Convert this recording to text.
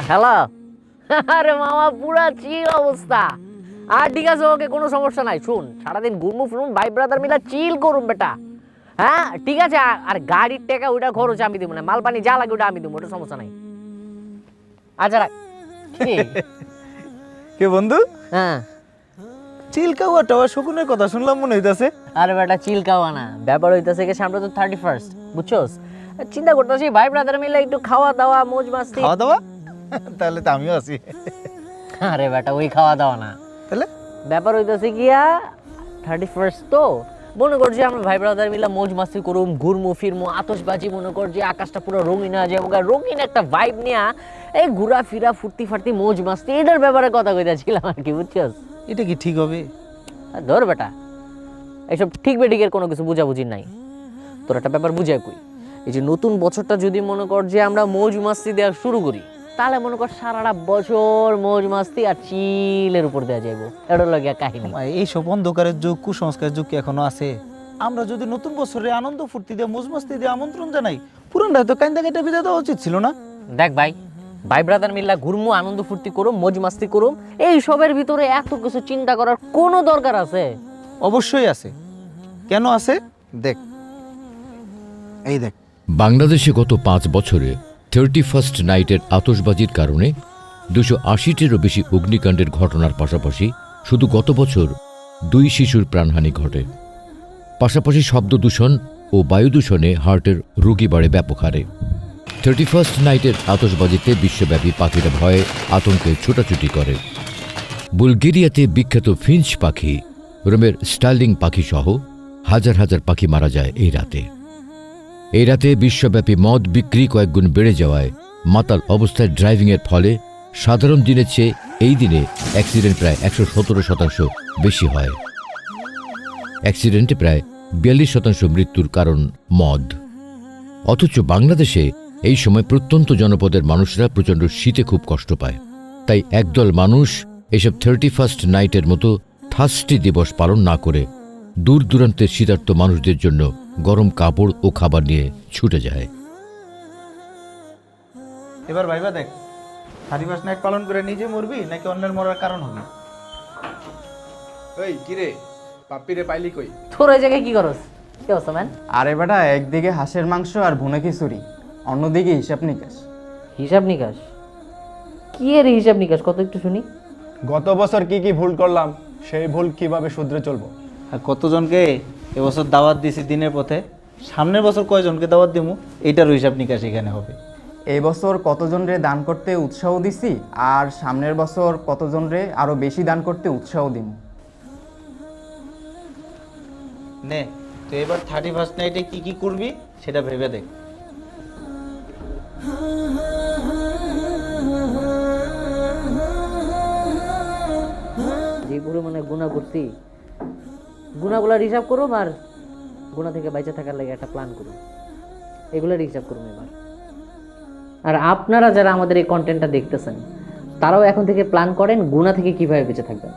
Hello. আরে মামা পুরা চিল অবস্থা। আর ঠিক আছে, ওকে, কোনো সমস্যা নাই। শুন, সারাদিন ঘুরমু ফিরুন, ভাই ব্রাদার মিলা চিল করুন বেটা। হ্যাঁ ঠিক আছে। আর গাড়ির টাকা ওইটা খরচ আমি দিব না, মাল পানি যা লাগে ওটা আমি দিব, ওটা সমস্যা নাই। আচ্ছা রাখ। কি কে বন্ধু? হ্যাঁ। চিলকাওয়া টাওয়া শকুনের কথা শুনলাম মনে হইতাছে। আরে বেটা চিল খাওয়া না, ব্যাপার হইতাছে কি, সামনে তো 31st, বুঝছস? চিন্তা করতেছি ভাই ব্রাদার মিলে একটু খাওয়া দাওয়া মোজ মাস্তি। খাওয়া দাওয়া? তাহলে তো আমিও আছি। আরে বেটা ওই খাওয়া দাওয়া না, তাহলে ব্যাপার হইতাছে গিয়া 31st তো মনে করছি আমরা ভাই ব্রাদার মিলে মোজ মাস্তি করুম, ঘুরমু ফিরমু, আতশবাজি, মনে কর যে আকাশটা পুরো রঙিন হয়ে যাবো, রঙিন একটা ভাইব নিয়া এই ঘুরা ফিরা ফুর্তি ফার্তি মোজ মাস্তি এটার ব্যাপারে কথা কইতাছিলাম আর কি, বুঝছস? এটা কি ঠিক হবে? ধর বেটা, এইসব ঠিক বেঠিকের কোনো কিছু বুঝাবুঝি নাই। তোর একটা ব্যাপার বুঝাই কই, এই যে নতুন বছরটা যদি মনে কর যে আমরা মৌজ মাস্তি দেওয়া শুরু করি, তাহলে মনে কর সারাটা বছর মৌজ মাস্তি আর চিলের উপর দেওয়া যাইব। এটা লাগে কাহিনী। এইসব অন্ধকারের যুগ, কুসংস্কারের যুগ কি এখনো আছে? আমরা যদি নতুন বছরে আনন্দ ফুর্তি দিয়ে মোজ মাস্তি দিয়ে আমন্ত্রণ জানাই, পুরানটা তো কাইন্দা কেটে বিদায় দেওয়া উচিত ছিল না? দেখ ভাই, ভাই ব্রাদার মিল্লা ঘুরমু, আনন্দ ফুর্তি করুম, মৌজ মাস্তি করুম, এই সবের ভিতরে এত কিছু চিন্তা করার কোনো দরকার আছে? অবশ্যই আছে। কেন আছে দেখ, এই দেখ। বাংলাদেশে গত 5 বছরে 31st নাইটের আতশবাজির কারণে 280টিরও বেশি অগ্নিকাণ্ডের ঘটনার পাশাপাশি শুধু গত বছর 2 শিশুর প্রাণহানি ঘটে। পাশাপাশি শব্দ দূষণ ও বায়ু দূষণে হার্টের রোগী বাড়ে ব্যাপক হারে। 31st নাইটের আতশবাজিতে বিশ্বব্যাপী পাখিরা ভয়ে আতঙ্কে ছোটাছুটি করে। বুলগেরিয়াতে বিখ্যাত ফিঞ্চ পাখি, রোমের স্টার্লিং পাখি সহ হাজার হাজার পাখি মারা যায় এই রাতে। এই রাতে বিশ্বব্যাপী মদ বিক্রি কয়েকগুণ বেড়ে যাওয়ায় মাতাল অবস্থায় ড্রাইভিংয়ের ফলে সাধারণ দিনের চেয়ে এই দিনে অ্যাক্সিডেন্ট প্রায় 117% বেশি হয়। অ্যাক্সিডেন্টে প্রায় 42% মৃত্যুর কারণ মদ। অথচ বাংলাদেশে এই সময় প্রত্যন্ত জনপদের মানুষরা প্রচণ্ড শীতে খুব কষ্ট পায়। তাই একদল মানুষ এসব 31st নাইটের মতো থার্স্টি দিবস পালন না করে দূর দূরান্তের শীতার্ত মানুষদের জন্য গরম কাপড় ও খাবার নিয়ে ছুটে যায়। এবার ভাইবা দেখ, 31st নাইট পালন করে নিজে মরবি নাকি অন্যের মরার কারণ হবি? ওই কিরে, পাপ্পিরে পাইলি কই? তোর ওই জায়গায় কি করস? কি অবস্থা ম্যান? আরে বেটা, একদিকে হাঁসের মাংস আর ভুনা খিচুড়ি, অন্যদিকে হিসাব নিকাশ। হিসাব নিকাশ? কি এর হিসাব নিকাশ, কত একটু শুনি। গত বছর কি কি ভুল করলাম, সেই ভুল কিভাবে শুধরে চলবো। আর কতজনকে এবছর দাওয়াত দিছি দিনের পথে, সামনের বছর কয়জনকে দাওয়াত দিমু, এইটারও হিসাব নিকাশ এখানে হবে। এই বছর কতজনরে দান করতে উৎসাহ দিছি, আর সামনের বছর কতজনরে আরো বেশি দান করতে উৎসাহ দিম। নে তো এবার 31st নাইটে কি কি করবি সেটা ভেবে দেখ। যে পরিমাণে গুণা করছি, গুণাগুলার হিসাব করুম আর গুণা থেকে বাইচে থাকার লাগে একটা প্ল্যান করুম, এগুলোর হিসাব করুম এবার। আর আপনারা যারা আমাদের এই কন্টেন্টটা দেখতেছেন, তারাও এখন থেকে প্ল্যান করেন গুণা থেকে কিভাবে বেঁচে থাকবেন।